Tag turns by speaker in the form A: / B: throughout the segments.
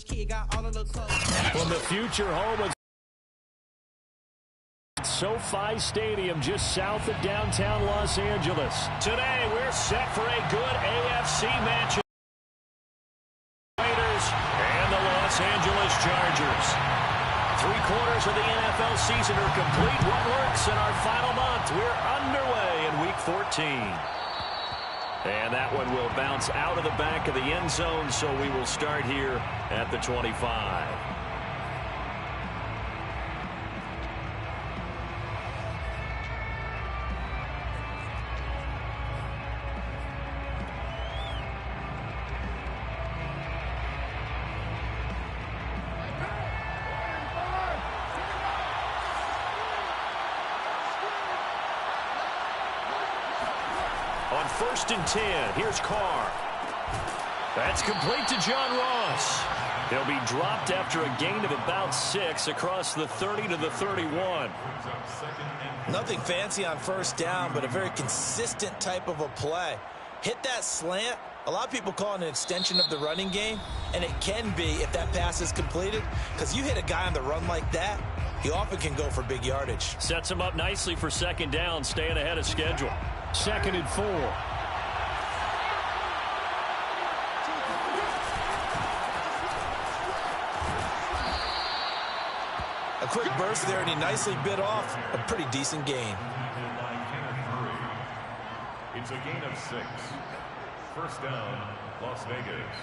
A: From the future home of SoFi Stadium, just south of downtown Los Angeles. Today, we're set for a good AFC matchup. Raiders and the Los Angeles Chargers. 3/4 of the NFL season are complete. What works in our final month? We're underway in Week 14. And that one will bounce out of the back of the end zone, so we will start here at the 25. On 1st and 10, here's Carr. That's complete to John Ross. He'll be dropped after a gain of about 6 across the 30 to the 31.
B: Nothing fancy on 1st down, but a very consistent type of a play. Hit that slant. A lot of people call it an extension of the running game, and it can be if that pass is completed, because you hit a guy on the run like that, he often can go for big yardage.
A: Sets him up nicely for 2nd down, staying ahead of schedule. 2nd and 4.
B: A quick burst there, and he nicely bit off a pretty decent gain.
C: It's a gain of 6. 1st down, Las Vegas.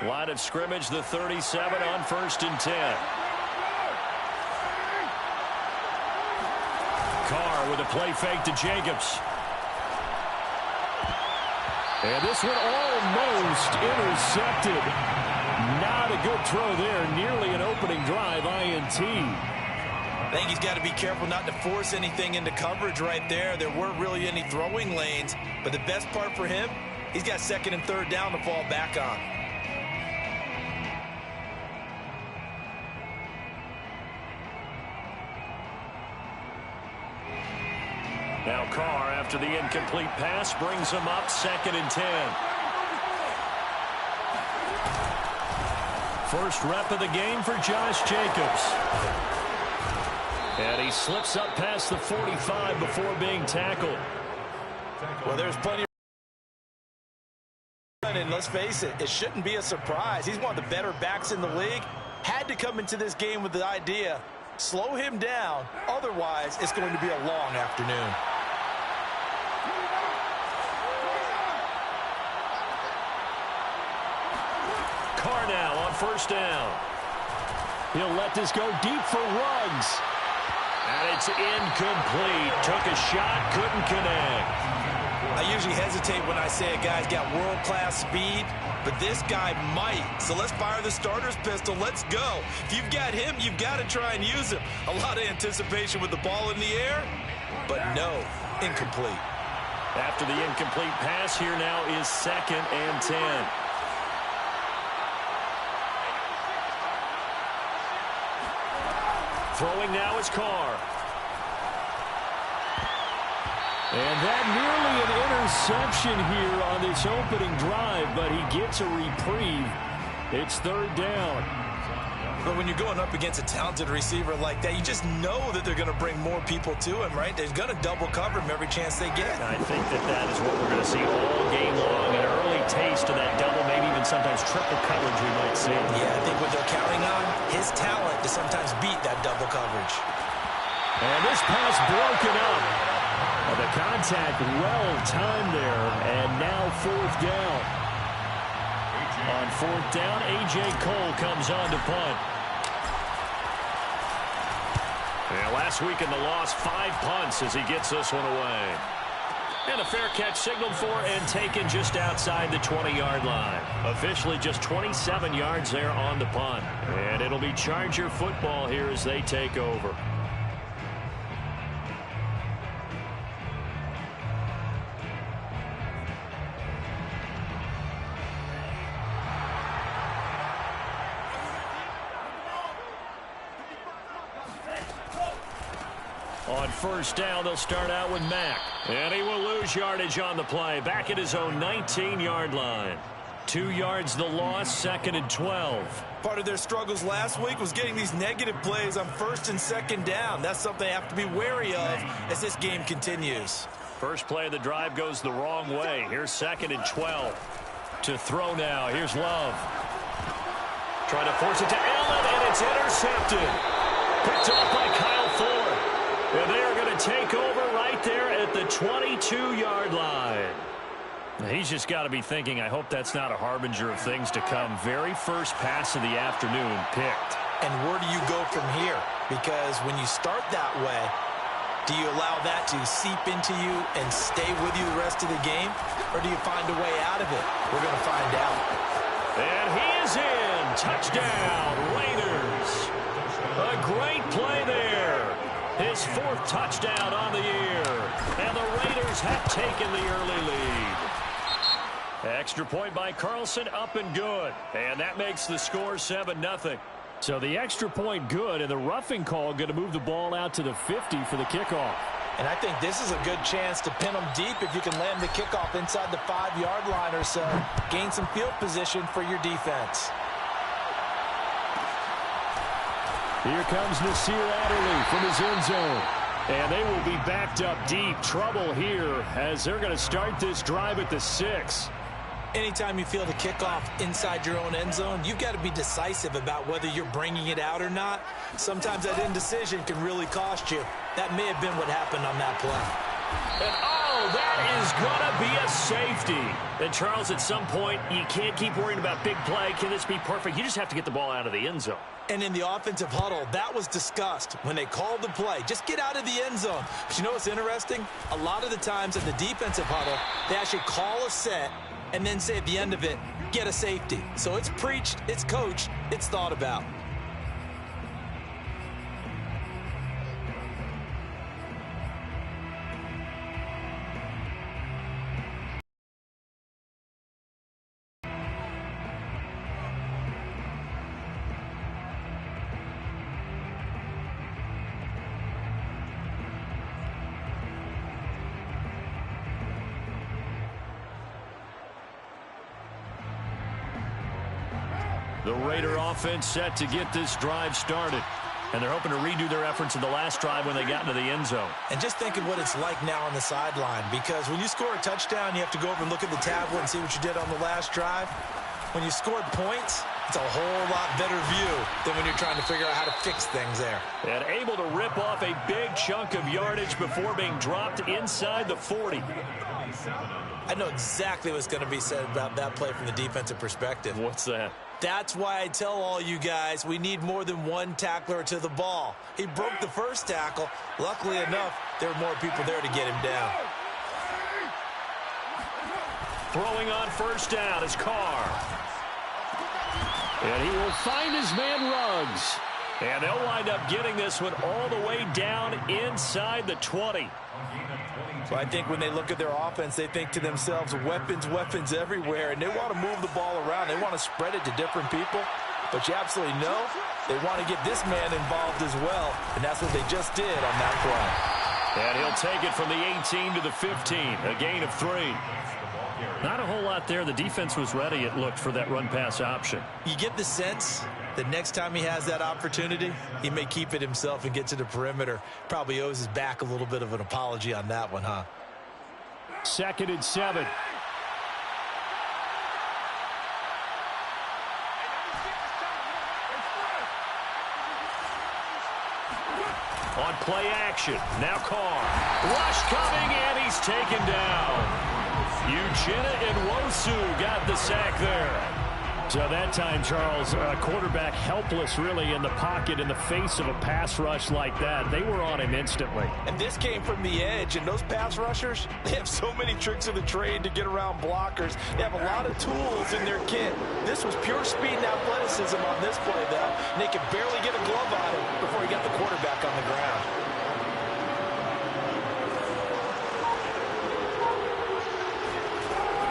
A: Line of scrimmage, the 37 on 1st and 10. Carr with a play fake to Jacobs. And this one almost intercepted. Not a good throw there. Nearly an opening drive, INT.
B: I think he's got to be careful not to force anything into coverage right there. There weren't really any throwing lanes. But the best part for him, he's got 2nd and 3rd down to fall back on.
A: Now Carr, after the incomplete pass, brings him up 2nd and 10. First rep of the game for Josh Jacobs. And he slips up past the 45 before being tackled.
B: Well, there's plenty of... And let's face it, it shouldn't be a surprise. He's one of the better backs in the league. Had to come into this game with the idea, slow him down. Otherwise, it's going to be a long afternoon.
A: Carr now on 1st down. He'll let this go deep for Ruggs. And it's incomplete. Took a shot, couldn't connect.
B: I usually hesitate when I say a guy's got world-class speed, but this guy might. So let's fire the starter's pistol. Let's go. If you've got him, you've got to try and use him. A lot of anticipation with the ball in the air, but no, incomplete.
A: After the incomplete pass, here now is 2nd and 10. Throwing now is Carr. And that nearly an interception here on this opening drive, but he gets a reprieve. It's 3rd down.
B: But when you're going up against a talented receiver like that, you just know that they're going to bring more people to him, right? They're going to double cover him every chance they get.
A: I think that is what we're going to see all game long. An early taste of that double, maybe even sometimes triple coverage we might see.
B: Yeah, I think what they're counting on, his talent to sometimes beat that double coverage.
A: And this pass broken up. The contact well timed there, and now 4th down. On 4th down, A.J. Cole comes on to punt. And last week in the loss, 5 punts as he gets this one away. And a fair catch signaled for and taken just outside the 20-yard line. Officially just 27 yards there on the punt. And it'll be Charger football here as they take over. On 1st down, they'll start out with Mack. And he will lose yardage on the play. Back at his own 19-yard line. 2 yards the loss, 2nd and 12.
B: Part of their struggles last week was getting these negative plays on 1st and 2nd down. That's something they have to be wary of as this game continues.
A: First play of the drive goes the wrong way. Here's 2nd and 12. To throw now. Here's Love. Trying to force it to Allen, and it's intercepted. Picked up by Kyle Ford. And they are going to take over right there at the 22-yard line. He's just got to be thinking, I hope that's not a harbinger of things to come. Very first pass of the afternoon picked.
B: And where do you go from here? Because when you start that way, do you allow that to seep into you and stay with you the rest of the game? Or do you find a way out of it? We're going to find out.
A: And he is in. Touchdown, Raiders. A great play there. His 4th touchdown on the year. And the Raiders have taken the early lead. Extra point by Carlson, up and good. And that makes the score 7-0. So the extra point good, and the roughing call going to move the ball out to the 50 for the kickoff.
B: And I think this is a good chance to pin them deep if you can land the kickoff inside the 5-yard line or so. Gain some field position for your defense.
A: Here comes Nasir Adderley from his end zone. And they will be backed up deep. Trouble here as they're going to start this drive at the 6.
B: Anytime you feel the kickoff inside your own end zone, you've got to be decisive about whether you're bringing it out or not. Sometimes that indecision can really cost you. That may have been what happened on that play.
A: And that is going to be a safety. And Charles, at some point, you can't keep worrying about big play. Can this be perfect? You just have to get the ball out of the end zone.
B: And in the offensive huddle, that was discussed when they called the play. Just get out of the end zone. But you know what's interesting? A lot of the times in the defensive huddle, they actually call a set and then say at the end of it, get a safety. So it's preached, it's coached, it's thought about.
A: The Raider offense set to get this drive started. And they're hoping to redo their efforts in the last drive when they got into the end zone.
B: And just think of what it's like now on the sideline. Because when you score a touchdown, you have to go over and look at the tablet and see what you did on the last drive. When you scored points, it's a whole lot better view than when you're trying to figure out how to fix things there.
A: And able to rip off a big chunk of yardage before being dropped inside the 40.
B: I know exactly what's going to be said about that play from the defensive perspective.
A: What's that?
B: That's why I tell all you guys we need more than one tackler to the ball. He broke the first tackle. Luckily enough, there were more people there to get him down.
A: Throwing on first down is Carr. And he will find his man Ruggs. And they'll wind up getting this one all the way down inside the 20.
B: Well, I think when they look at their offense, they think to themselves, weapons, weapons everywhere, and they want to move the ball around. They want to spread it to different people. But you absolutely know they want to get this man involved as well, and that's what they just did on that play.
A: And he'll take it from the 18 to the 15, a gain of 3. Not a whole lot there. The defense was ready, it looked, for that run-pass option.
B: You get the sense that next time he has that opportunity, he may keep it himself and get to the perimeter. Probably owes his back a little bit of an apology on that one, huh?
A: 2nd and 7. On play action. Now Carr. Rush coming, and he's taken down. Uchenna Nwosu got the sack there. So that time, Charles, quarterback helpless really in the pocket in the face of a pass rush like that. They were on him instantly.
B: And this came from the edge, and those pass rushers, they have so many tricks of the trade to get around blockers. They have a lot of tools in their kit. This was pure speed and athleticism on this play, though. And they could barely get a glove on him before he got the quarterback on the ground.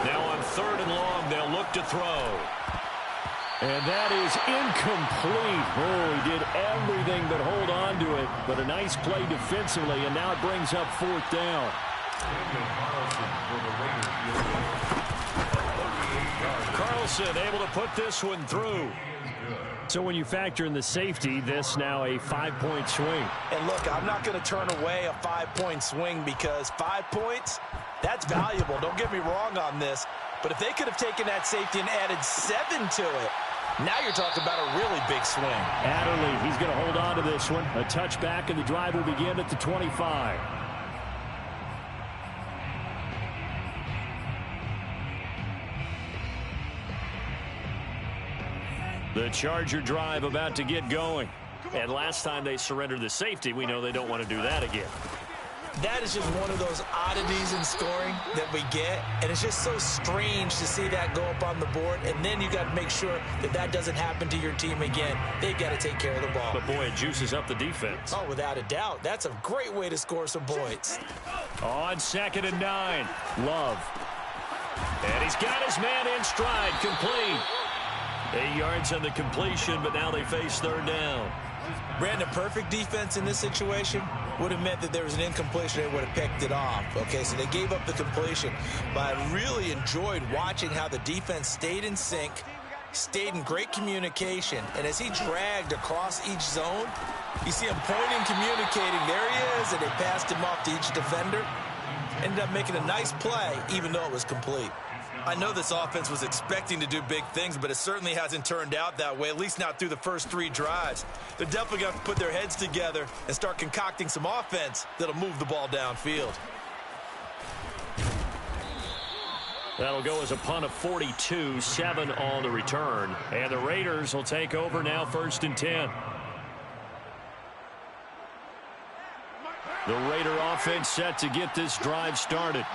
A: Now on 3rd and long, they'll look to throw. And that is incomplete. Oh, he did everything but hold on to it. But a nice play defensively, and now it brings up 4th down. Carlson able to put this one through. So when you factor in the safety, this now a 5-point swing.
B: And look, I'm not going to turn away a 5-point swing because 5 points, that's valuable. Don't get me wrong on this. But if they could have taken that safety and added 7 to it, now you're talking about a really big swing.
A: Adderley, he's going to hold on to this one. A touchback, and the drive will begin at the 25. The Charger drive about to get going. And last time they surrendered the safety, we know they don't want to do that again.
B: That is just one of those oddities in scoring that we get, and it's just so strange to see that go up on the board, and then you got to make sure that that doesn't happen to your team again. They've got to take care of the ball.
A: But, boy, it juices up the defense.
B: Oh, without a doubt. That's a great way to score some points.
A: On 2nd and 9, Love. And he's got his man in stride, complete. 8 yards on the completion, but now they face 3rd down.
B: Brandon, perfect defense in this situation would have meant that there was an incompletion. They would have picked it off. Okay, so they gave up the completion. But I really enjoyed watching how the defense stayed in sync, stayed in great communication. And as he dragged across each zone, you see him pointing, communicating. There he is, and they passed him off to each defender. Ended up making a nice play, even though it was complete. I know this offense was expecting to do big things, but it certainly hasn't turned out that way, at least not through the first 3 drives. They're definitely going to put their heads together and start concocting some offense that'll move the ball downfield.
A: That'll go as a punt of 42, 7 on the return. And the Raiders will take over now, 1st and 10. The Raider offense set to get this drive started.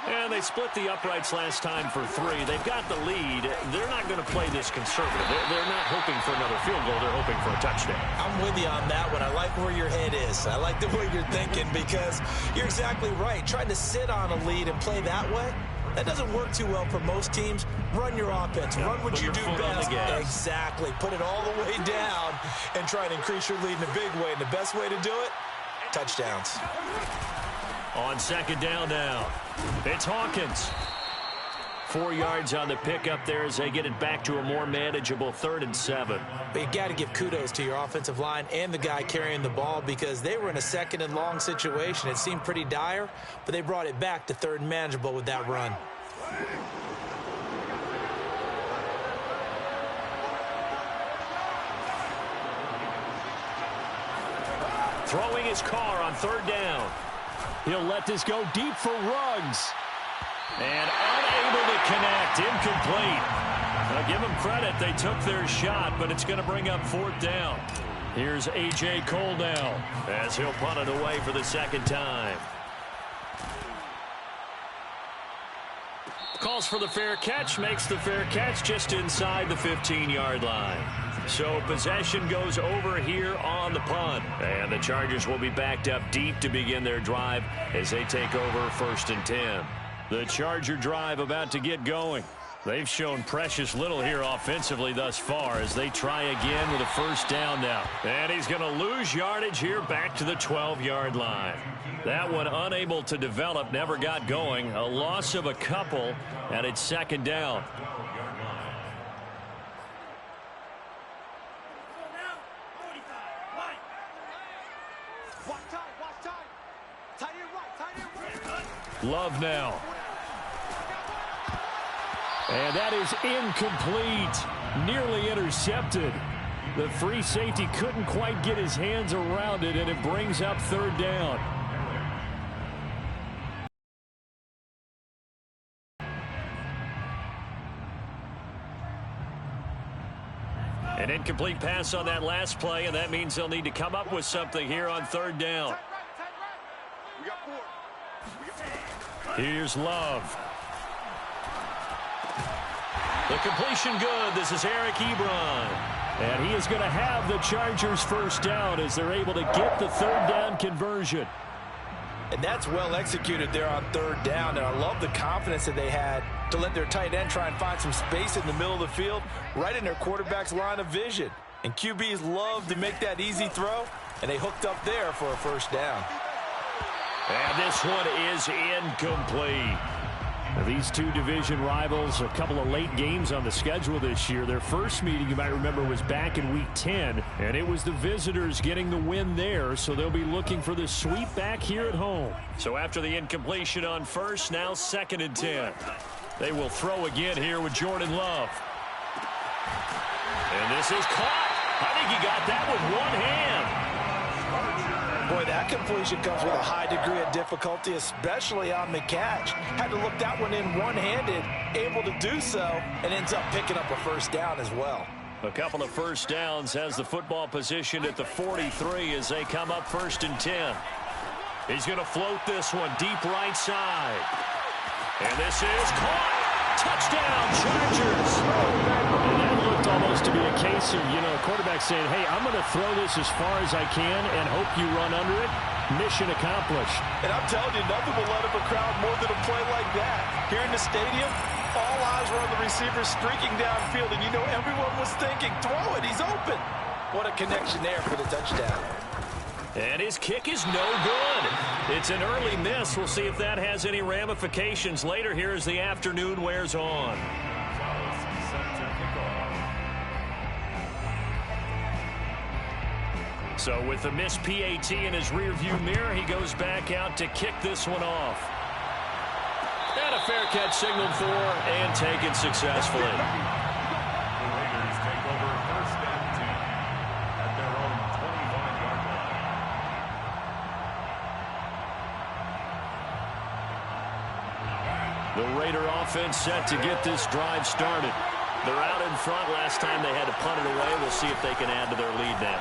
A: And they split the uprights last time for 3. They've got the lead. They're not going to play this conservative. They're not hoping for another field goal. They're hoping for a touchdown.
B: I'm with you on that one. I like where your head is. I like the way you're thinking because you're exactly right. Trying to sit on a lead and play that way, that doesn't work too well for most teams. Run your offense. Run what you do best. Exactly. Put it all the way down and try and increase your lead in a big way. And the best way to do it, touchdowns.
A: On 2nd down now, it's Hawkins. 4 yards on the pickup there as they get it back to a more manageable 3rd and 7.
B: But you got to give kudos to your offensive line and the guy carrying the ball because they were in a 2nd and long situation. It seemed pretty dire, but they brought it back to 3rd and manageable with that run.
A: Throwing his car on 3rd down. He'll let this go deep for Ruggs. And unable to connect. Incomplete. Now give them credit. They took their shot, but it's going to bring up 4th down. Here's A.J. Cole now as he'll punt it away for the 2nd time. Calls for the fair catch. Makes the fair catch just inside the 15-yard line. So possession goes over here on the punt. And the Chargers will be backed up deep to begin their drive as they take over 1st and 10. The Charger drive about to get going. They've shown precious little here offensively thus far as they try again with a 1st down now. And he's going to lose yardage here back to the 12-yard line. That one unable to develop, never got going. A loss of a couple, and it's 2nd down. Love now. And that is incomplete. Nearly intercepted. The free safety couldn't quite get his hands around it, and it brings up 3rd down. An incomplete pass on that last play, and that means they'll need to come up with something here on 3rd down. Here's Love. The completion good. This is Eric Ebron. And he is going to have the Chargers 1st down as they're able to get the 3rd down conversion.
B: And that's well executed there on 3rd down. And I love the confidence that they had to let their tight end try and find some space in the middle of the field, right in their quarterback's line of vision. And QBs love to make that easy throw, and they hooked up there for a 1st down.
A: And this one is incomplete. Now, these two division rivals, a couple of late games on the schedule this year. Their first meeting, you might remember, was back in Week 10, and it was the visitors getting the win there, so they'll be looking for the sweep back here at home. So after the incompletion on first, now 2nd and 10. They will throw again here with Jordan Love. And this is caught. I think he got that with one hand.
B: Boy, that completion comes with a high degree of difficulty, especially on the catch. Had to look that one in one-handed, able to do so, and ends up picking up a first down as well.
A: A couple of first downs, has the football positioned at the 43 as they come up 1st and 10. He's going to float this one deep right side. And this is caught. Touchdown, Chargers. And that looked almost to be a case of, a quarterback saying, hey, I'm going to throw this as far as I can and hope you run under it. Mission accomplished.
B: And I'm telling you, nothing will let up a crowd more than a play like that. Here in the stadium, all eyes were on the receiver streaking downfield, and everyone was thinking, throw it, he's open. What a connection there for the touchdown.
A: And his kick is no good. It's an early miss. We'll see if that has any ramifications later here as the afternoon wears on. So with the missed PAT in his rearview mirror, he goes back out to kick this one off. And a fair catch signaled for and taken successfully. The Raider offense set to get this drive started. They're out in front. Last time they had to punt it away. We'll see if they can add to their lead now.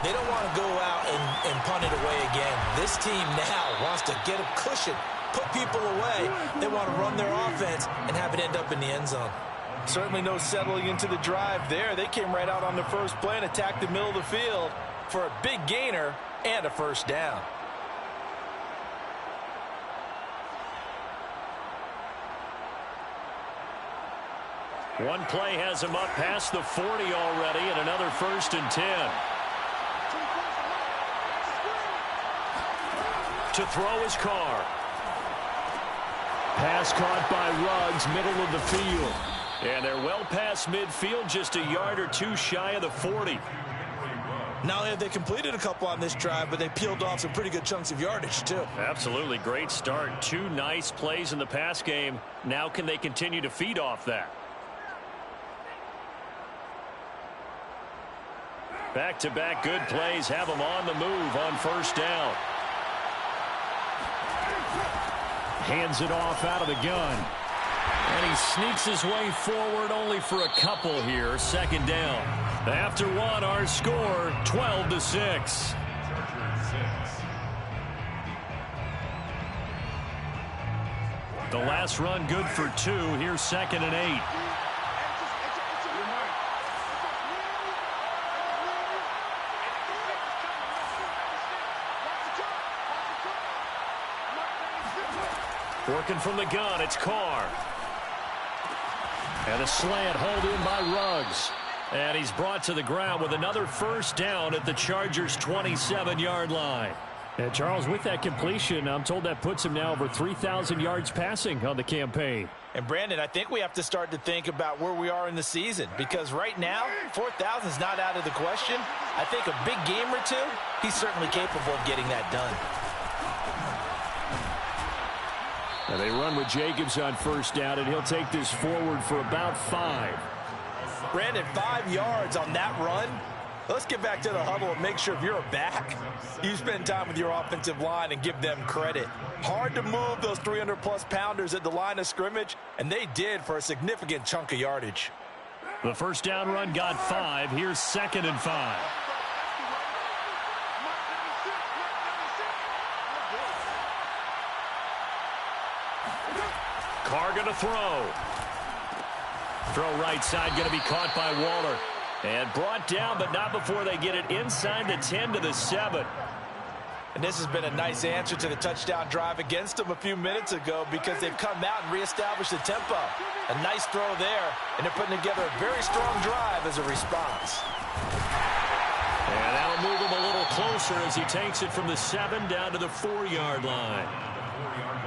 B: They don't want to go out and punt it away again. This team now wants to get a cushion, put people away. They want to run their offense and have it end up in the end zone. Certainly no settling into the drive there. They came right out on the first play and attacked the middle of the field for a big gainer and a first down.
A: One play has him up past the 40 already, and another 1st and 10. To throw his Carr. Pass caught by Ruggs, middle of the field. And they're well past midfield, just a yard or two shy of the 40.
B: Not only have they completed a couple on this drive, but they peeled off some pretty good chunks of yardage, too.
A: Absolutely. Great start. 2 nice plays in the pass game. Now can they continue to feed off that? Back-to-back good plays have them on the move on first down. Hands it off out of the gun. And he sneaks his way forward only for a couple here. 2nd down. After one, our score 12-6. The last run good for 2. Here's 2nd and 8. Working from the gun, it's Carr. And a slant hauled in by Ruggs. And he's brought to the ground with another first down at the Chargers' 27-yard line. And Charles, with that completion, I'm told that puts him now over 3,000 yards passing on the campaign.
B: And Brandon, I think we have to start to think about where we are in the season, because right now, 4,000 is not out of the question. I think a big game or two, he's certainly capable of getting that done.
A: Now they run with Jacobs on first down, and he'll take this forward for about 5.
B: Brandon, 5 yards on that run. Let's get back to the huddle and make sure if you're a back, you spend time with your offensive line and give them credit. Hard to move those 300-plus pounders at the line of scrimmage, and they did for a significant chunk of yardage.
A: The first down run got 5. Here's 2nd and 5. Carr going to throw. Throw right side going to be caught by Waller. And brought down, but not before they get it inside the 10 to the 7.
B: And this has been a nice answer to the touchdown drive against them a few minutes ago, because they've come out and reestablished the tempo. A nice throw there, and they're putting together a very strong drive as a response.
A: And that'll move him a little closer as he takes it from the 7 down to the 4-yard line.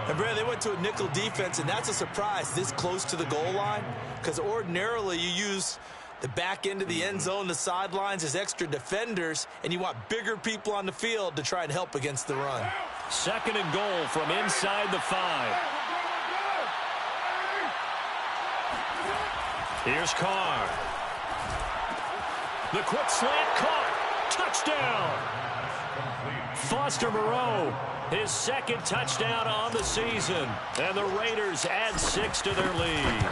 B: And Brad, they went to a nickel defense, and that's a surprise this close to the goal line, because ordinarily you use the back end of the end zone, the sidelines as extra defenders, and you want bigger people on the field to try and help against the run.
A: 2nd and goal from inside the 5. Here's Carr. The quick slant caught. Touchdown. Foster Moreau, his 2nd touchdown on the season. And the Raiders add 6 to their lead.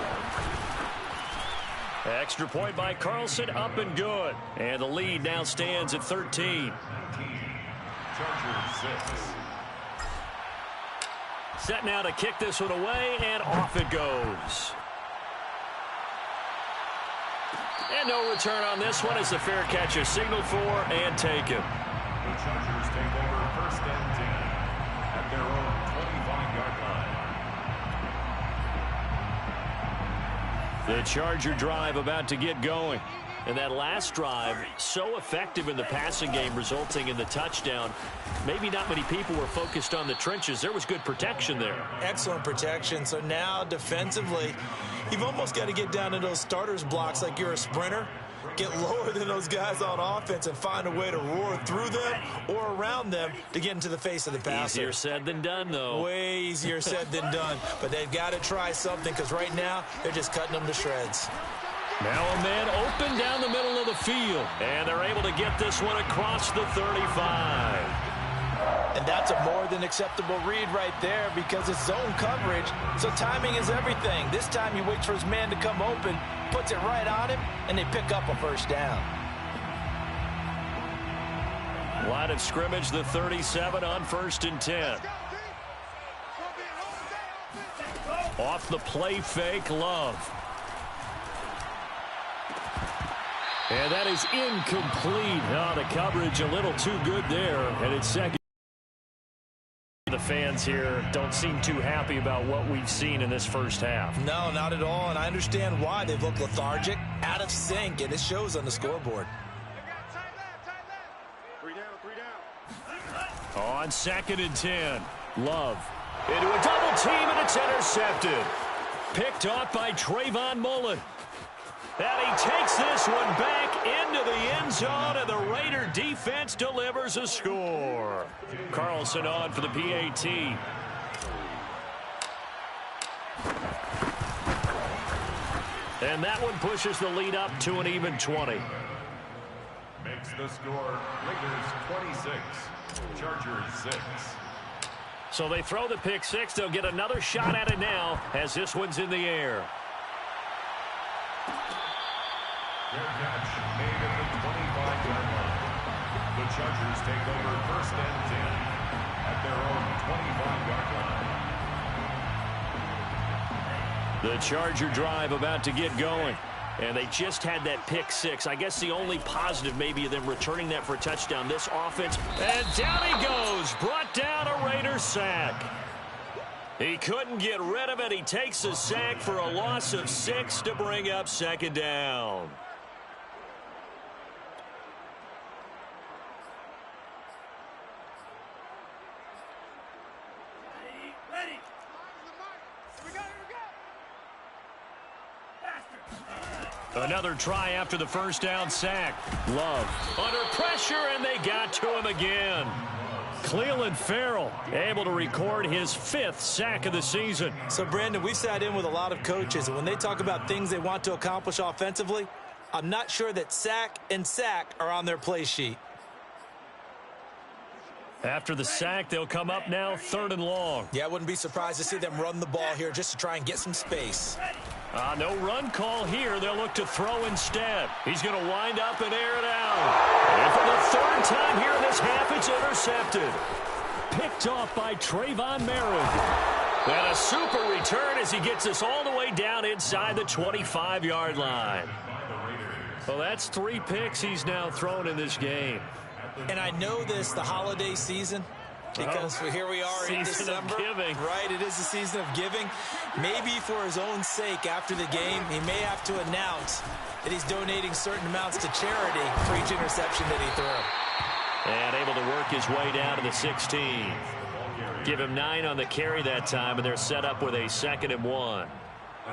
A: Extra point by Carlson, up and good. And the lead now stands at 13.
C: Chargers 6.
A: Set now to kick this one away, and off it goes. And no return on this one as the fair catch is signaled for and taken.
C: The Chargers take over 1st and 10 at their own 25-yard line.
A: The Charger drive about to get going. And that last drive, so effective in the passing game, resulting in the touchdown. Maybe not many people were focused on the trenches. There was good protection there.
B: Excellent protection. So now defensively, you've almost got to get down to those starters blocks like you're a sprinter. Get lower than those guys on offense and find a way to roar through them or around them to get into the face of the passer.
A: Easier said than done, though.
B: Way easier said than done. But they've got to try something, because right now they're just cutting them to shreds.
A: Now a man open down the middle of the field. And they're able to get this one across the 35.
B: And that's a more than acceptable read right there, because it's zone coverage, so timing is everything. This time he waits for his man to come open, puts it right on him, and they pick up a 1st down.
A: Line of scrimmage, the 37 on 1st and 10. Off the play fake, Love. And that is incomplete. Oh, the coverage a little too good there, and it's 2nd. The fans here don't seem too happy about what we've seen in this first half.
B: No, not at all, and I understand why. They look lethargic, out of sync, and it shows on the scoreboard.
C: 3 down.
A: On 2nd and 10, Love into a double team, and it's intercepted. Picked off by Trayvon Mullen. And he takes this one back into the end zone, and the Raider defense delivers a score. Carlson on for the PAT. And that one pushes the lead up to an even 20.
C: Makes the score Raiders 26, Chargers 6.
A: So they throw the pick 6. They'll get another shot at it now as this one's in the air.
C: Their catch made at the 25-yard line. The Chargers take over 1st and 10 at their own 25-yard line.
A: The Charger drive about to get going. And they just had that pick 6. I guess the only positive maybe of them returning that for a touchdown. This offense, and down he goes. Brought down a Raider sack. He couldn't get rid of it. He takes a sack for a loss of 6 to bring up 2nd down. Another try after the 1st down sack. Love under pressure, and they got to him again. Clelin Ferrell able to record his 5th sack of the season.
B: So, Brandon, we sat in with a lot of coaches, and when they talk about things they want to accomplish offensively, I'm not sure that sack and sack are on their play sheet.
A: After the sack, they'll come up now 3rd and long.
B: Yeah, I wouldn't be surprised to see them run the ball here just to try and get some space.
A: No run call here. They'll look to throw instead. He's going to wind up and air it out. And for the 3rd time here in this half, it's intercepted. Picked off by Trayvon Merritt. And a super return as he gets us all the way down inside the 25-yard line. Well, that's 3 picks he's now thrown in this game.
B: And I know this, the holiday season, Because here we are in December. Right, it is the season of giving. Maybe for his own sake after the game, he may have to announce that he's donating certain amounts to charity for each interception that he threw.
A: And able to work his way down to the 16. Give him 9 on the carry that time, and they're set up with a 2nd and 1.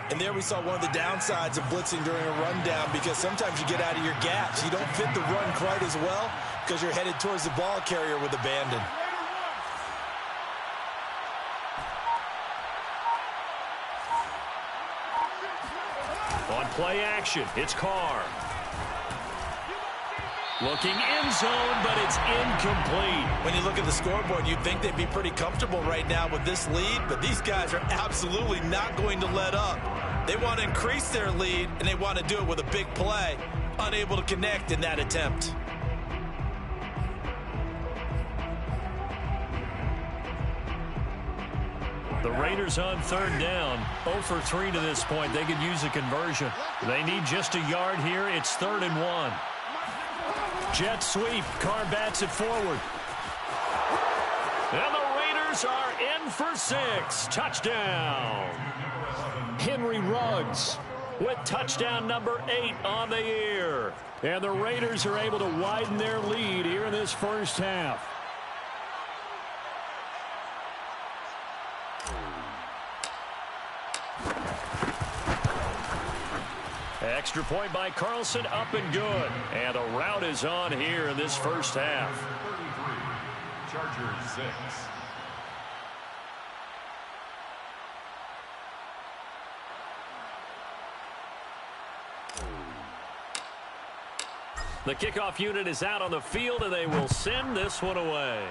B: And there we saw one of the downsides of blitzing during a rundown, because sometimes you get out of your gaps. You don't fit the run quite as well because you're headed towards the ball carrier with abandon.
A: On play action, it's Carr. Looking end zone, but it's incomplete.
B: When you look at the scoreboard, you'd think they'd be pretty comfortable right now with this lead, but these guys are absolutely not going to let up. They want to increase their lead, and they want to do it with a big play. Unable to connect in that attempt.
A: The Raiders on 3rd down, 0 for 3 to this point. They could use a conversion. They need just a yard here. It's 3rd and 1. Jet sweep. Carr bats it forward. And the Raiders are in for 6. Touchdown. Henry Ruggs with touchdown number 8 on the year. And the Raiders are able to widen their lead here in this first half. Extra point by Carlson, up and good. And the route is on here in this first half.
C: 33, Chargers 6.
A: The kickoff unit is out on the field, and they will send this one away.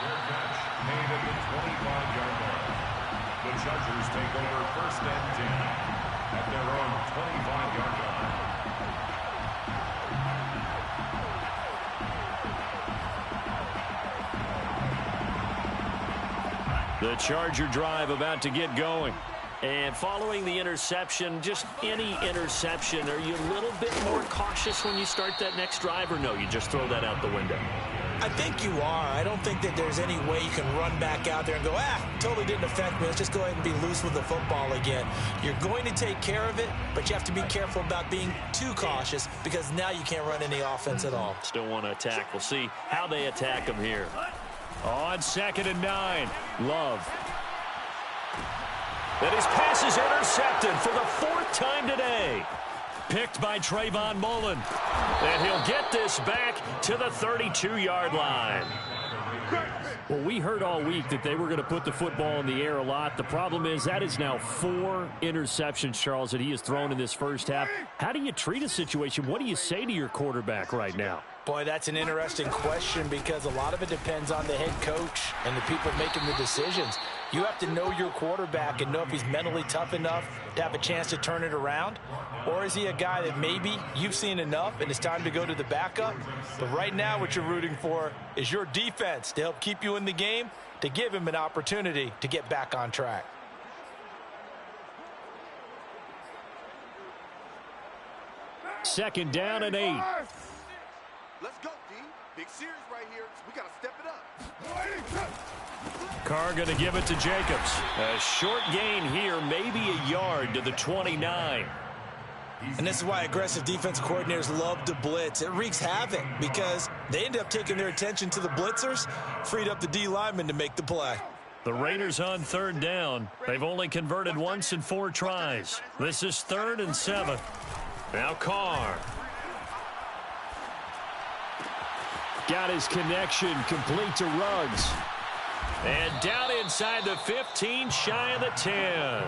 C: Their catch made at the 25-yard line. The Chargers take over 1st and 10 at their own 25-yard line.
A: The Charger drive about to get going. And following the interception, just any interception, are you a little bit more cautious when you start that next drive, or no, you just throw that out the window?
B: I think you are. I don't think that there's any way you can run back out there and go, totally didn't affect me. Let's just go ahead and be loose with the football again. You're going to take care of it, but you have to be careful about being too cautious, because now you can't run any offense at all.
A: Still want to attack. We'll see how they attack them here. On 2nd and 9, Love. And his pass is intercepted for the 4th time today. Picked by Trayvon Mullen. And he'll get this back to the 32-yard line. Well, we heard all week that they were going to put the football in the air a lot. The problem is that is now 4 interceptions, Charles, that he has thrown in this first half. How do you treat a situation? What do you say to your quarterback right now?
B: Boy, that's an interesting question, because a lot of it depends on the head coach and the people making the decisions. You have to know your quarterback and know if he's mentally tough enough to have a chance to turn it around, or is he a guy that maybe you've seen enough and it's time to go to the backup. But right now what you're rooting for is your defense to help keep you in the game, to give him an opportunity to get back on track.
A: Second down and 8.
D: Let's go, D. Big series right here. We got to step it up.
A: Carr going to give it to Jacobs. A short gain here, maybe a yard to the 29.
B: And this is why aggressive defense coordinators love to blitz. It wreaks havoc because they end up taking their attention to the blitzers, freed up the D lineman to make the play.
A: The Raiders on 3rd down. They've only converted once in 4 tries. This is 3rd and 7. Now Carr. Got his connection complete to Ruggs. And down inside the 15, shy of the 10.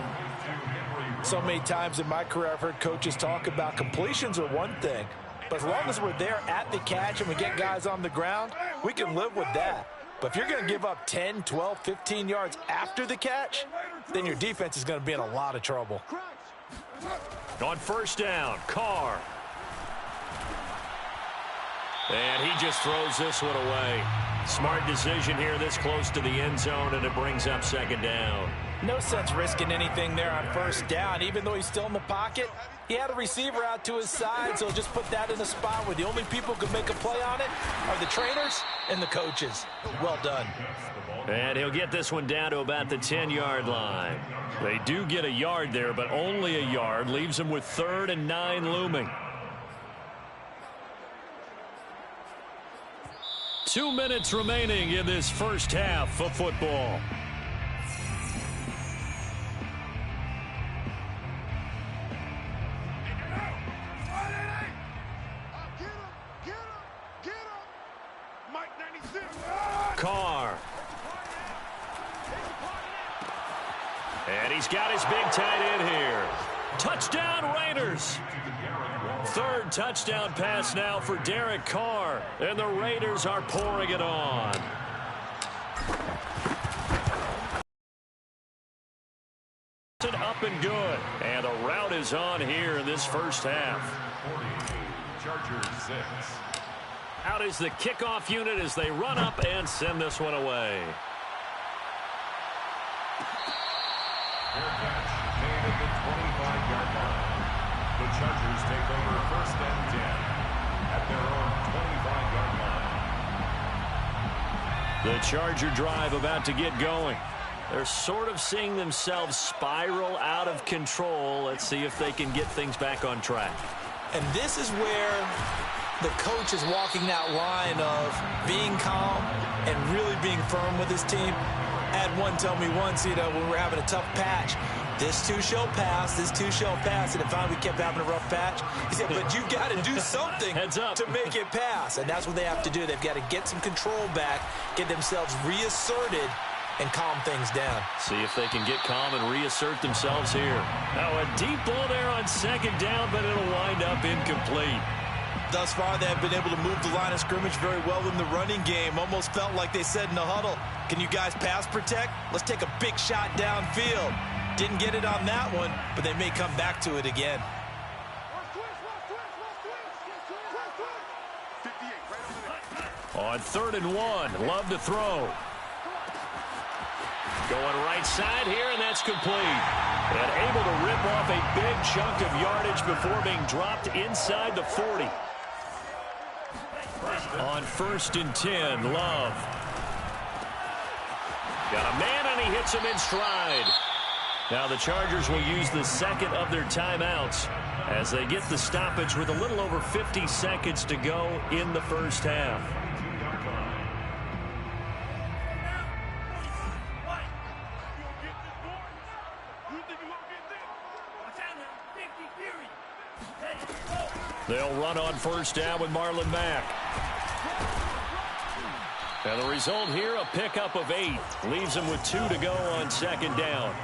B: So many times in my career I've heard coaches talk about completions are one thing, but as long as we're there at the catch and we get guys on the ground, we can live with that. But if you're going to give up 10, 12, 15 yards after the catch, then your defense is going to be in a lot of trouble.
A: On 1st down, Carr. And he just throws this one away. Smart decision here this close to the end zone, and it brings up 2nd down.
B: No sense risking anything there on 1st down. Even though he's still in the pocket, He had a receiver out to his side, so just put that in a spot where the only people who could make a play on it are the trainers and the coaches. Well done.
A: And he'll get this one down to about the 10-yard line. They do get a yard there, but only a yard. Leaves them with 3rd and 9 looming. 2 minutes remaining in this first half of football. Carr. And he's got his big tight end here. Touchdown Raiders. 3rd touchdown pass now for Derek Carr. And the Raiders are pouring it on. Up and good. And the route is on here in this first half.
C: Chargers 6.
A: Out is the kickoff unit as they run up and send this one away.
C: Their catch made at the 25-yard line. The Chargers take over 1st and 10 at their own 25-yard line.
A: The Charger drive about to get going. They're sort of seeing themselves spiral out of control. Let's see if they can get things back on track.
B: And this is where the coach is walking that line of being calm and really being firm with his team. I had one tell me once, when we were having a tough patch, this too shall pass, this too shall pass. And finally we kept having a rough patch. He said, but you've got to do something to make it pass. And that's what they have to do. They've got to get some control back, get themselves reasserted, and calm things down.
A: See if they can get calm and reassert themselves here. Now a deep ball there on 2nd down, but it'll wind up incomplete.
B: Thus far, they have been able to move the line of scrimmage very well in the running game. Almost felt like they said in the huddle, can you guys pass protect? Let's take a big shot downfield. Didn't get it on that one, but they may come back to it again.
A: On 3rd and 1, Love to throw. Going right side here, and that's complete. And able to rip off a big chunk of yardage before being dropped inside the 40. On 1st and 10, Love. Got a man, and he hits him in stride. Now the Chargers will use the 2nd of their timeouts as they get the stoppage with a little over 50 seconds to go in the first half. They'll run on 1st down with Marlon Mack. And the result here, a pickup of 8. Leaves them with 2 to go on 2nd down.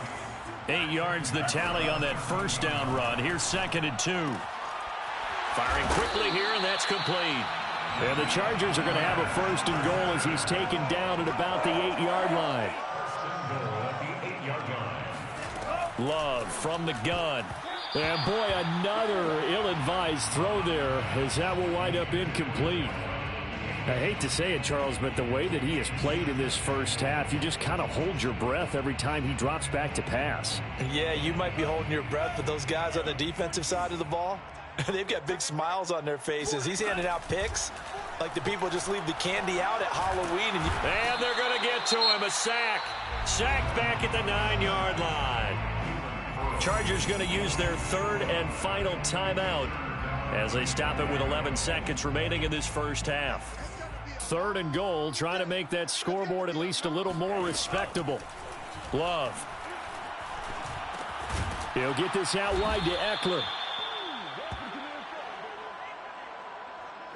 A: 8 yards the tally on that 1st down run. Here's 2nd and 2. Firing quickly here, and that's complete. And the Chargers are going to have a 1st and goal as he's taken down at about the 8-yard line. Love from the gun. And boy, another ill-advised throw there as that will wind up incomplete. I hate to say it, Charles, but the way that he has played in this first half, you just kind of hold your breath every time he drops back to pass.
B: Yeah, you might be holding your breath, but those guys on the defensive side of the ball, they've got big smiles on their faces. He's handing out picks like the people just leave the candy out at Halloween.
A: And they're going to get to him. A sack. Sacked back at the 9-yard line. Chargers going to use their 3rd and final timeout as they stop it with 11 seconds remaining in this first half. 3rd and goal, trying to make that scoreboard at least a little more respectable. Love. He'll get this out wide to Eckler.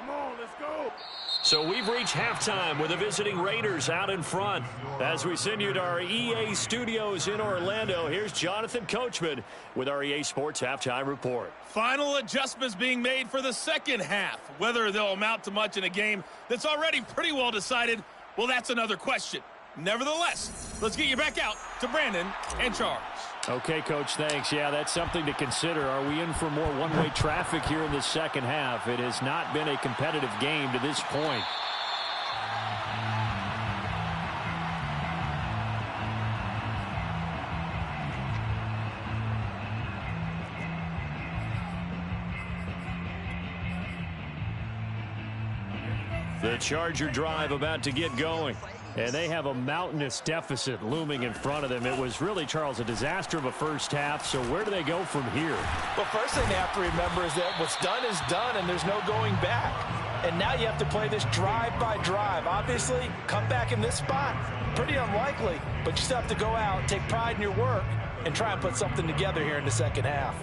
D: Come on, let's go.
A: So we've reached halftime with the visiting Raiders out in front. As we send you to our EA studios in Orlando, here's Jonathan Coachman with our EA Sports Halftime Report.
E: Final adjustments being made for the second half. Whether they'll amount to much in a game that's already pretty well decided, well, that's another question. Nevertheless, let's get you back out to Brandon and Charles.
A: Okay, Coach, thanks. Yeah, that's something to consider. Are we in for more one-way traffic here in the second half? It has not been a competitive game to this point. The Charger drive about to get going.
F: And they have a mountainous deficit looming in front of them. It was really, Charles, a disaster of a first half. So where do they go from here?
B: Well, first thing they have to remember is that what's done is done, and there's no going back. And now you have to play this drive by drive. Obviously, come back in this spot, pretty unlikely. But you still have to go out, take pride in your work, and try and put something together here in the second half.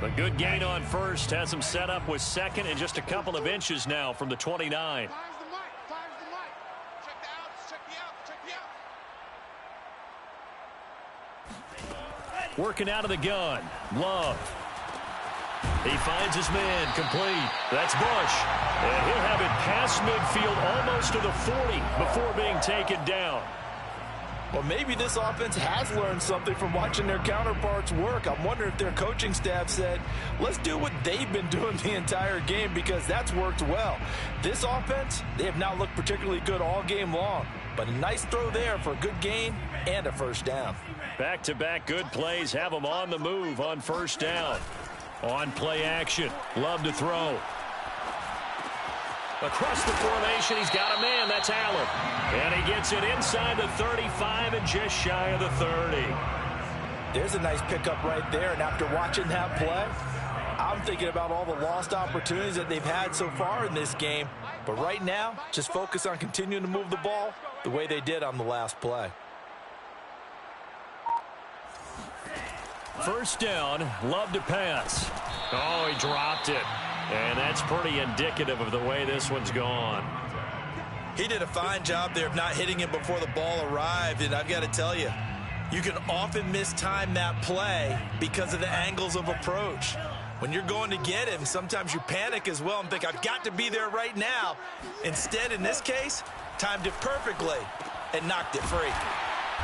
A: A good gain on first has him set up with second and just a couple of inches now from the 29. Working out of the gun. Love. He finds his man complete. That's Bush. And he'll have it past midfield almost to the 40 before being taken down.
B: Well, maybe this offense has learned something from watching their counterparts work. I'm wondering if their coaching staff said, let's do what they've been doing the entire game, because that's worked well. This offense, they have not looked particularly good all game long, but a nice throw there for a good gain and a first down.
A: Back-to-back good plays have them on the move on first down. On play action, Love to throw. Across the formation, he's got a man. That's Allen. And he gets it inside the 35 and just shy of the 30.
B: There's a nice pickup right there. And after watching that play, I'm thinking about all the lost opportunities that they've had so far in this game. But right now, just focus on continuing to move the ball the way they did on the last play.
A: First down, Love to pass. Oh, he dropped it. And that's pretty indicative of the way this one's gone.
B: He did a fine job there of not hitting him before the ball arrived. And I've got to tell you, you can often mistime that play because of the angles of approach. When you're going to get him, sometimes you panic as well and think, I've got to be there right now. Instead, in this case, timed it perfectly and knocked it free.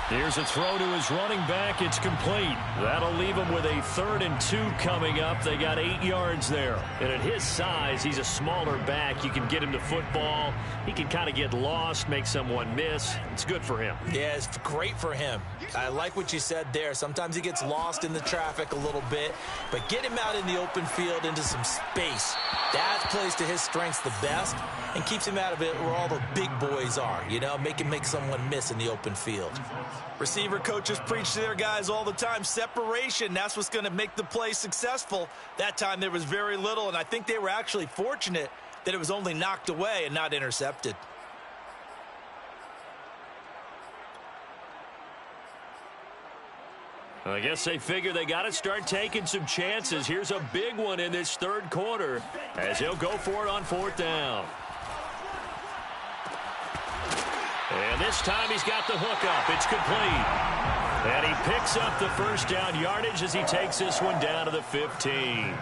A: Here's a throw to his running back. It's complete. That'll leave him with a 3rd and 2 coming up. They got 8 yards there. And at his size, he's a smaller back. You can get him to football. He can kind of get lost, make someone miss. It's good for him.
B: Yeah, it's great for him. I like what you said there. Sometimes he gets lost in the traffic a little bit, but get him out in the open field into some space. That plays to his strengths the best and keeps him out of it where all the big boys are, you know, make someone miss in the open field. Receiver coaches preach to their guys all the time. Separation, that's what's going to make the play successful. That time there was very little, and I think they were actually fortunate that it was only knocked away and not intercepted.
A: I guess they figure they got to start taking some chances. Here's a big one in this 3rd quarter as he'll go for it on 4th down. And this time he's got the hook up. It's complete. And he picks up the first down yardage as he takes this one down to the 15.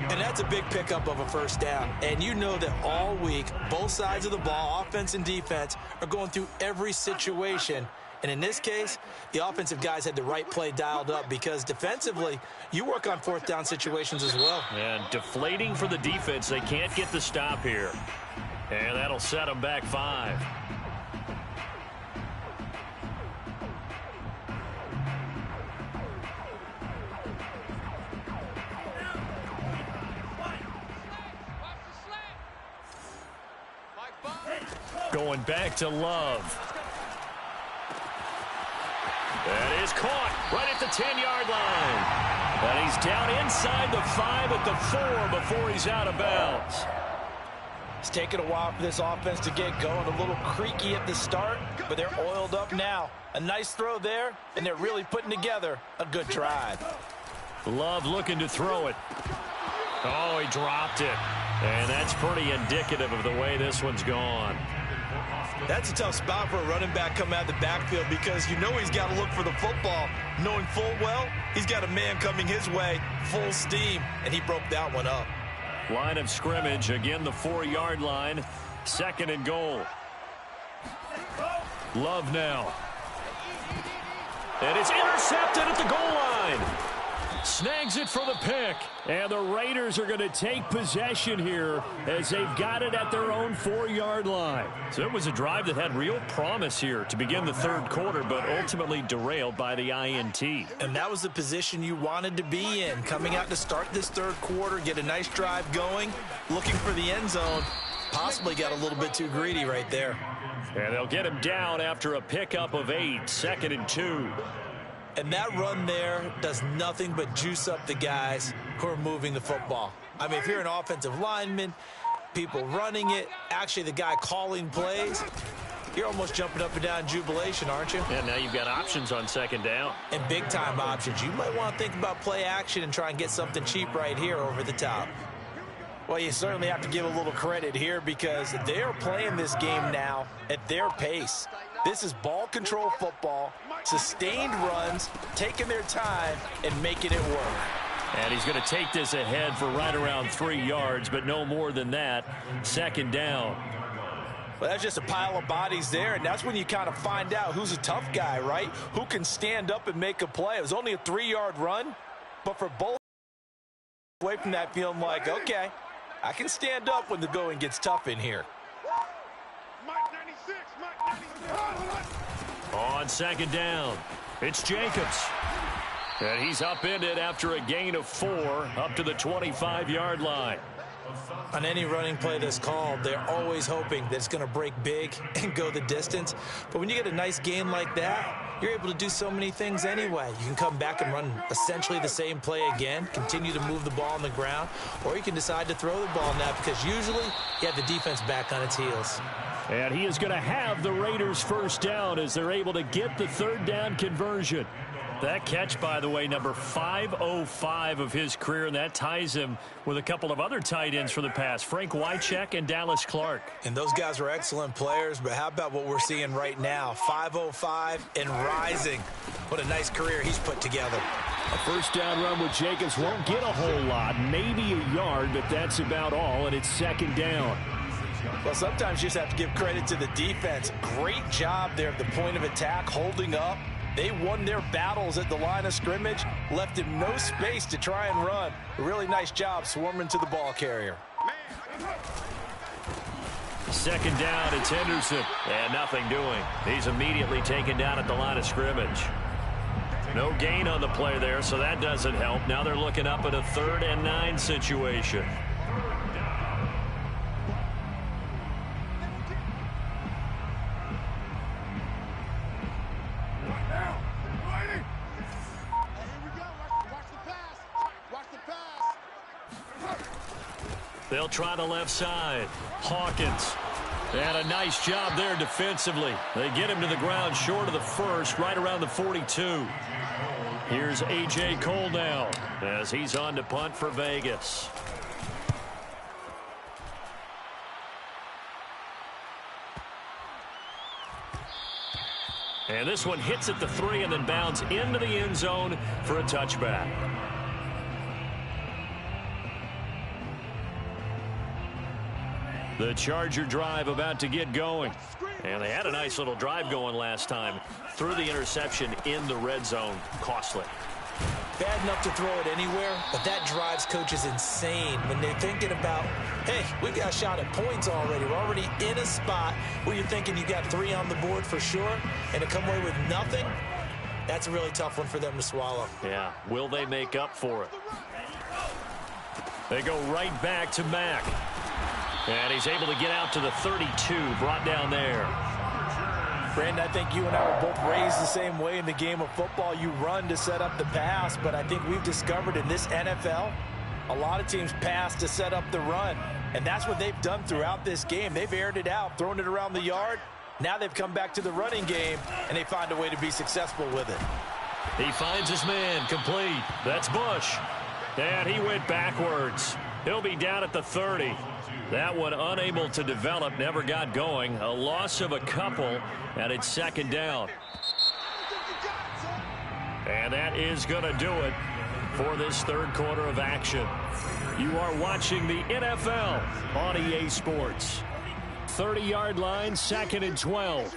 B: And that's a big pickup of a first down. And you know that all week, both sides of the ball, offense and defense, are going through every situation. And in this case, the offensive guys had the right play dialed up because defensively, you work on 4th down situations as well.
A: And deflating for the defense. They can't get the stop here. And that'll set them back 5. Going back to Love. That is caught right at the 10-yard line. And he's down inside the 5 at the 4 before he's out of bounds.
B: It's taken a while for this offense to get going. A little creaky at the start, but they're oiled up now. A nice throw there, and they're really putting together a good drive.
A: Love looking to throw it. Oh, he dropped it. And that's pretty indicative of the way this one's gone.
B: That's a tough spot for a running back coming out of the backfield because you know he's got to look for the football, knowing full well he's got a man coming his way, full steam, and he broke that one up.
A: Line of scrimmage, again the 4-yard line, 2nd and goal. Love now. And it's intercepted at the goal line.
F: Snags it for the pick. And the Raiders are going to take possession here as they've got it at their own 4-yard line. So it was a drive that had real promise here to begin the third quarter, but ultimately derailed by the INT.
B: And that was the position you wanted to be in. Coming out to start this third quarter, get a nice drive going, looking for the end zone. Possibly got a little bit too greedy right there.
F: And they'll get him down after a pickup of 8, 2nd and 2.
B: And that run there does nothing but juice up the guys who are moving the football. I mean, if you're an offensive lineman, people running it, actually the guy calling plays, you're almost jumping up and down in jubilation, aren't you?
F: And now you've got options on 2nd down.
B: And big-time options. You might want to think about play action and try and get something cheap right here over the top. Well, you certainly have to give a little credit here because they're playing this game now at their pace. This is ball control football, sustained runs, taking their time, and making it work.
F: And he's going to take this ahead for right around 3 yards, but no more than that. 2nd down.
B: Well, that's just a pile of bodies there, and that's when you kind of find out who's a tough guy, right? Who can stand up and make a play. It was only a 3-yard run, but for both away from that feeling like, okay, I can stand up when the going gets tough in here.
F: On 2nd down, it's Jacobs. And he's upended after a gain of 4 up to the 25-yard line.
B: On any running play that's called, they're always hoping that it's going to break big and go the distance. But when you get a nice gain like that, you're able to do so many things anyway. You can come back and run essentially the same play again, continue to move the ball on the ground, or you can decide to throw the ball now because usually you have the defense back on its heels.
F: And he is going to have the Raiders first down as they're able to get the 3rd down conversion. That catch, by the way, number 505 of his career, and that ties him with a couple of other tight ends for the pass, Frank Wycheck and Dallas Clark. And
B: those guys are excellent players, but how about what we're seeing right now? 505 and rising. What a nice career he's put together.
F: A first down run with Jacobs won't get a whole lot, maybe a yard, but that's about all, and it's 2nd down.
B: Well, sometimes you just have to give credit to the defense. Great job there at the point of attack, holding up. They won their battles at the line of scrimmage, left him no space to try and run. A really nice job swarming to the ball carrier.
F: 2nd down, it's Henderson, and nothing doing. He's immediately taken down at the line of scrimmage. No gain on the play there, so that doesn't help. Now they're looking up at a 3rd and 9 situation. They'll try the left side. Hawkins. And a nice job there defensively. They get him to the ground short of the 1st, right around the 42. Here's A.J. Cole now as he's on to punt for Vegas. And this one hits at the 3 and then bounds into the end zone for a touchback. The Charger drive about to get going. And they had a nice little drive going last time. Threw the interception in the red zone. Costly.
B: Bad enough to throw it anywhere, but that drives coaches insane when they're thinking about, hey, we've got a shot at points already. We're already in a spot where you're thinking you got 3 on the board for sure, and to come away with nothing, that's a really tough one for them to swallow.
F: Yeah, will they make up for it? They go right back to Mack. And he's able to get out to the 32, brought down there.
B: Brandon, I think you and I were both raised the same way in the game of football. You run to set up the pass, but I think we've discovered in this NFL, a lot of teams pass to set up the run. And that's what they've done throughout this game. They've aired it out, thrown it around the yard. Now they've come back to the running game, and they find a way to be successful with it.
F: He finds his man, complete. That's Bush. And he went backwards. He'll be down at the 30. That one unable to develop, never got going. A loss of a couple, and it's 2nd down. And that is going to do it for this third quarter of action. You are watching the NFL on EA Sports. 30-yard line, 2nd and 12.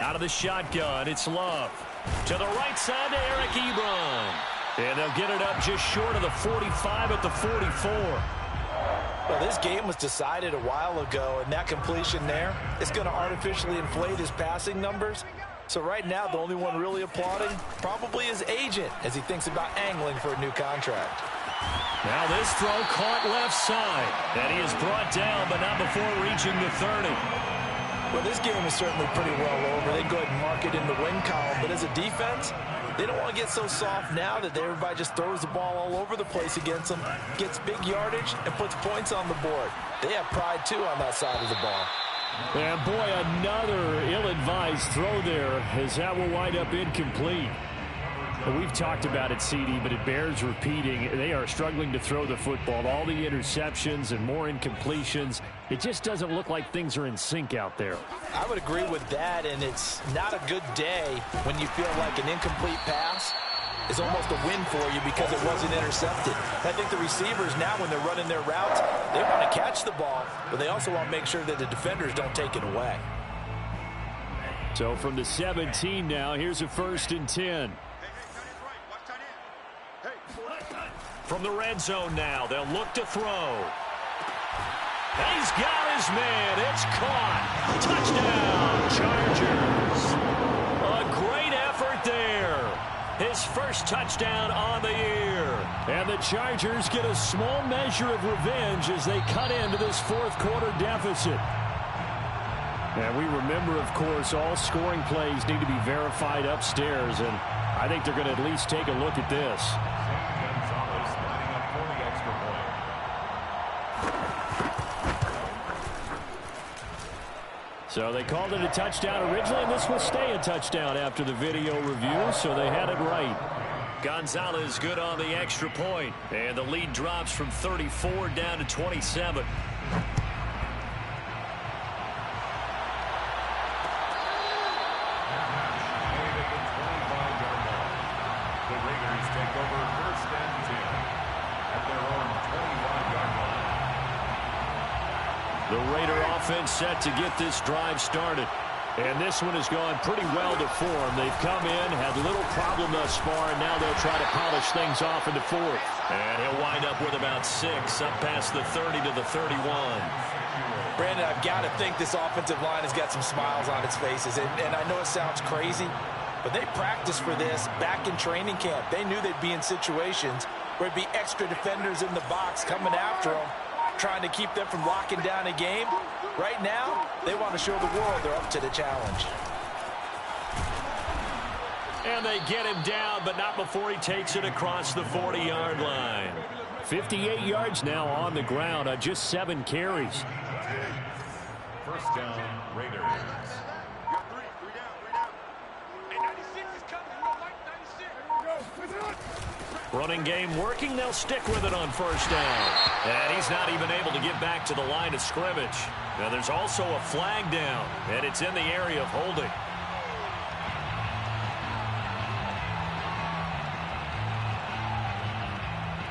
F: Out of the shotgun, it's Love. To the right side to Eric Ebron. And they'll get it up just short of the 45 at the 44.
B: Well, this game was decided a while ago, and that completion there is going to artificially inflate his passing numbers. So right now, the only one really applauding probably his agent as he thinks about angling for a new contract.
F: Now this throw caught left side. And he is brought down, but not before reaching the 30.
B: Well, this game is certainly pretty well over. They go ahead and mark it in the win column. But as a defense, they don't want to get so soft now that everybody just throws the ball all over the place against them, gets big yardage, and puts points on the board. They have pride, too, on that side of the ball.
F: And, boy, another ill-advised throw there as that will wind up incomplete. We've talked about it, CD, but it bears repeating. They are struggling to throw the football. All the interceptions and more incompletions. It just doesn't look like things are in sync out there.
B: I would agree with that, and it's not a good day when you feel like an incomplete pass is almost a win for you because it wasn't intercepted. I think the receivers now, when they're running their routes, they want to catch the ball, but they also want to make sure that the defenders don't take it away.
F: So from the 17 now, here's a 1st and 10. From the red zone now, they'll look to throw. He's got his man. It's caught. Touchdown, Chargers. A great effort there. His first touchdown on the year. And the Chargers get a small measure of revenge as they cut into this 4th quarter deficit. And we remember, of course, all scoring plays need to be verified upstairs. And I think they're going to at least take a look at this. So they called it a touchdown originally, and this will stay a touchdown after the video review, so they had it right. Gonzalez good on the extra point, and the lead drops from 34 down to 27. The Raider offense set to get this drive started. And this one has gone pretty well to form. They've come in, had little problem thus far, and now they'll try to polish things off in the 4th. And he'll wind up with about 6, up past the 30 to the 31.
B: Brandon, I've got to think this offensive line has got some smiles on its faces. And I know it sounds crazy, but they practiced for this back in training camp. They knew they'd be in situations where there'd be extra defenders in the box coming after them, trying to keep them from locking down a game. Right now, they want to show the world they're up to the challenge.
F: And they get him down, but not before he takes it across the 40-yard line. 58 yards now on the ground on just 7 carries.
C: 1st down, Raiders.
F: Running game working. They'll stick with it on 1st down. And he's not even able to get back to the line of scrimmage. Now there's also a flag down, and it's in the area of holding.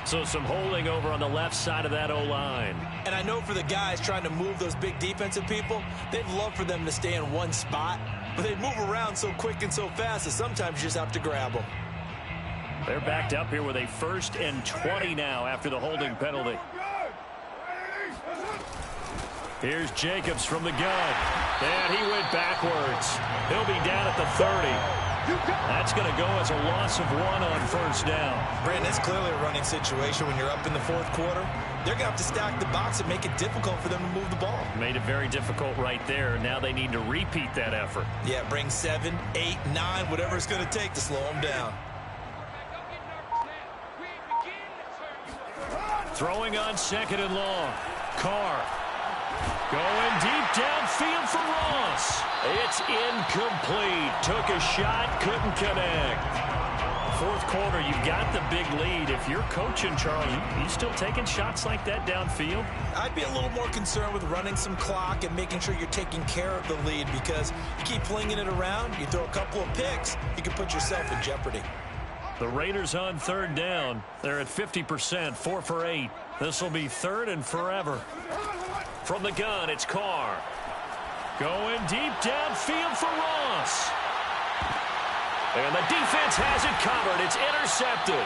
F: So some holding over on the left side of that O-line.
B: And I know for the guys trying to move those big defensive people, they'd love for them to stay in one spot, but they move around so quick and so fast that sometimes you just have to grab them.
F: They're backed up here with a 1st and 20 now after the holding penalty. Here's Jacobs from the gun. And he went backwards. He'll be down at the 30. That's going to go as a loss of 1 on 1st down.
B: Brandon, it's clearly a running situation when you're up in the 4th quarter. They're going to have to stack the box and make it difficult for them to move the ball.
F: Made it very difficult right there. Now they need to repeat that effort.
B: Yeah, bring 7, 8, 9, whatever it's going to take to slow them down.
F: Throwing on 2nd and long. Carr. Going deep downfield for Ross. It's incomplete. Took a shot, couldn't connect. 4th quarter, you've got the big lead. If you're coaching, Charles, you still taking shots like that downfield?
B: I'd be a little more concerned with running some clock and making sure you're taking care of the lead, because you keep flinging it around, you throw a couple of picks, you can put yourself in jeopardy.
F: The Raiders on 3rd down. They're at 50%, 4 for 8. This will be 3rd and forever. From the gun, it's Carr. Going deep downfield for Ross. And the defense has it covered. It's intercepted.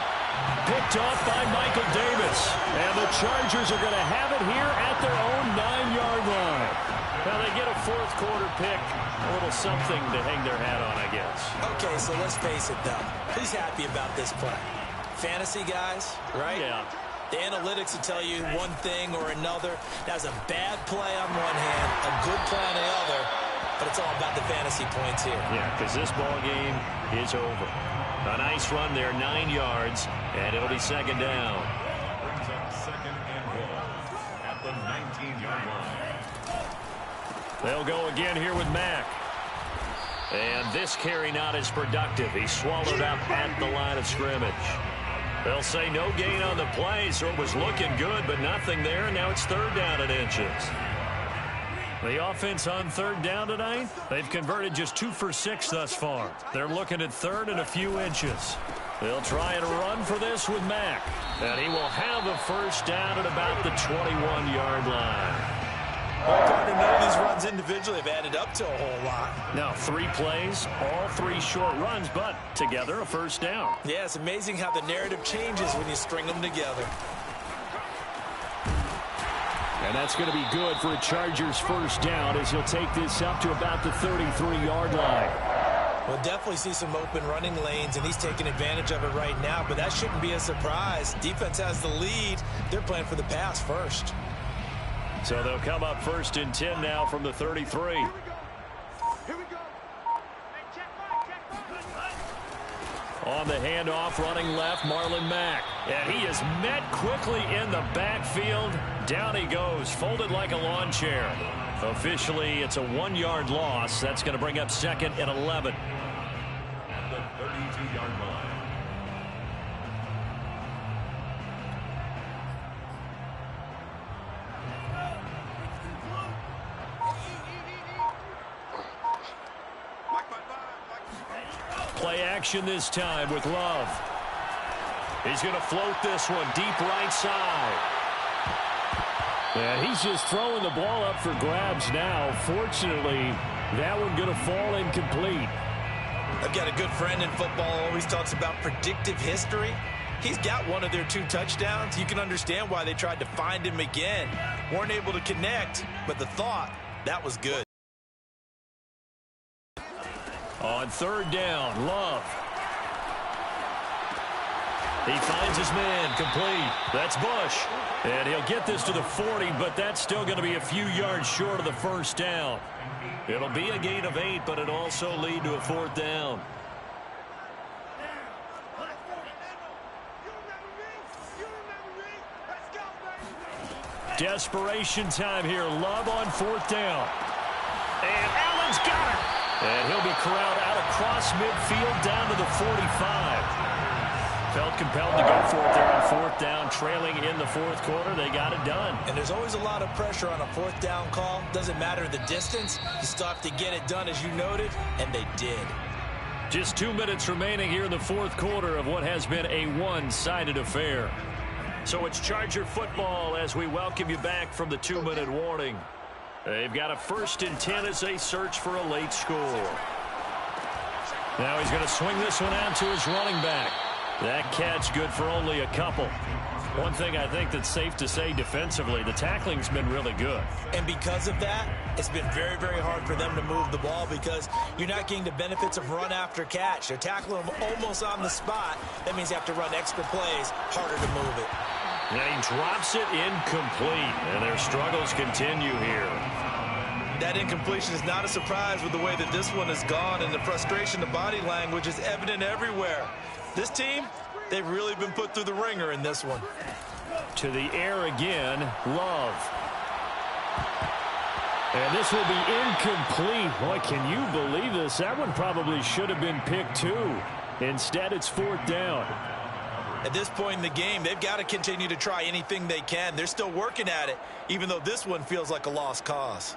F: Picked off by Michael Davis. And the Chargers are going to have it here at their own 9-yard line. Now they get a fourth quarter pick. A little something to hang their hat on, I guess.
B: Okay, so let's face it, though. Who's happy about this play? Fantasy guys, right?
F: Yeah.
B: The analytics will tell you one thing or another. That's a bad play on one hand, a good play on the other, but it's all about the fantasy points here.
F: Yeah, because this ball game is over. A nice run there, 9 yards, and it'll be second down.
C: Brings up second and 1 at the 19-yard line.
F: They'll go again here with Mack. And this carry not as productive. He swallowed up at the line of scrimmage. They'll say no gain on the play, so it was looking good, but nothing there. And now it's third down and inches. The offense on third down tonight, they've converted just 2 for 6 thus far. They're looking at third and a few inches. They'll try and run for this with Mack. And he will have a first down at about the 21-yard line.
B: Well, Gardner, none of these runs individually have added up to a whole lot.
F: Now, 3 plays, all 3 short runs, but together a first down.
B: Yeah, it's amazing how the narrative changes when you string them together.
F: And that's going to be good for a Chargers first down as he'll take this up to about the 33-yard line.
B: We'll definitely see some open running lanes, and he's taking advantage of it right now, but that shouldn't be a surprise. Defense has the lead. They're playing for the pass first.
F: So they'll come up first and 10 now from the 33.
D: Here we go.
F: On the handoff, running left, Marlon Mack. And he is met quickly in the backfield. Down he goes, folded like a lawn chair. Officially, it's a 1-yard loss. That's going to bring up second and 11.
C: At the 32-yard line.
F: Play action this time with Love. He's going to float this one deep right side. And he's just throwing the ball up for grabs now. Fortunately, that one going to fall incomplete.
B: I've got a good friend in football, always talks about predictive history. He's got one of their 2 touchdowns. You can understand why they tried to find him again. Weren't able to connect, but the thought, that was good.
F: On third down, Love. He finds his man, complete. That's Bush. And he'll get this to the 40, but that's still going to be a few yards short of the first down. It'll be a gain of 8, but it'll also lead to a fourth down. Desperation time here. Love on fourth down. And Allen's got it. And he'll be corralled out across midfield down to the 45. Felt compelled to go for it there on fourth down, trailing in the fourth quarter. They got it done.
B: And there's always a lot of pressure on a fourth down call. Doesn't matter the distance. You still have to get it done, as you noted, and they did.
F: Just 2 minutes remaining here in the fourth quarter of what has been a one-sided affair. So it's Charger football as we welcome you back from the 2-minute warning. They've got a 1st and 10 as they search for a late score. Now he's going to swing this one out to his running back. That catch good for only a couple. One thing I think that's safe to say defensively, the tackling's been really good.
B: And because of that, it's been very, very hard for them to move the ball because you're not getting the benefits of run after catch. They're tackling them almost on the spot. That means you have to run extra plays, harder to move it.
F: And he drops it incomplete, and their struggles continue here.
B: That incompletion is not a surprise with the way that this one has gone, and the frustration, the body language is evident everywhere. This team, they've really been put through the ringer in this one.
F: To the air again, Love. And this will be incomplete. Boy, can you believe this? That one probably should have been picked too. Instead, it's fourth down.
B: At this point in the game, they've got to continue to try anything they can. They're still working at it, even though this one feels like a lost cause.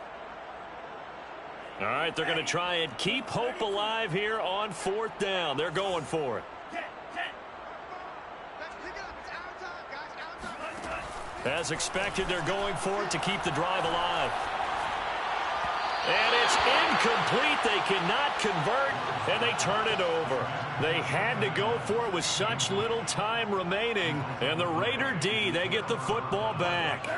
F: All right, they're going to try and keep hope alive here on fourth down. They're going for it. As expected, they're going for it to keep the drive alive. And it's incomplete. They cannot convert, and they turn it over. They had to go for it with such little time remaining. And the Raider D, they get the football back.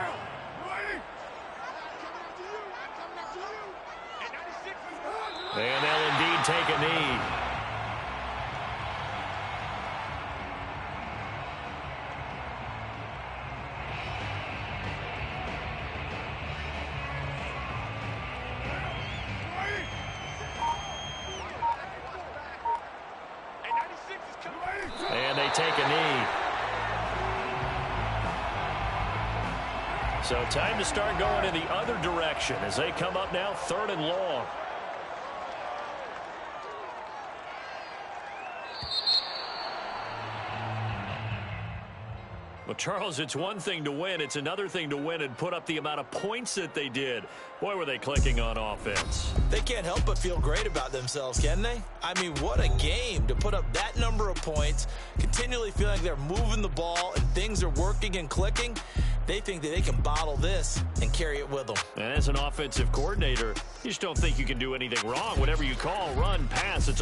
F: And they'll indeed take a knee. And they take a knee. So time to start going in the other direction as they come up now 3rd and long. Well, Charles, it's one thing to win. It's another thing to win and put up the amount of points that they did. Boy, were they clicking on offense.
B: They can't help but feel great about themselves, can they? I mean, what a game to put up that number of points, continually feeling like they're moving the ball and things are working and clicking. They think that they can bottle this and carry it with them.
F: And as an offensive coordinator, you just don't think you can do anything wrong. Whatever you call, run, pass, it's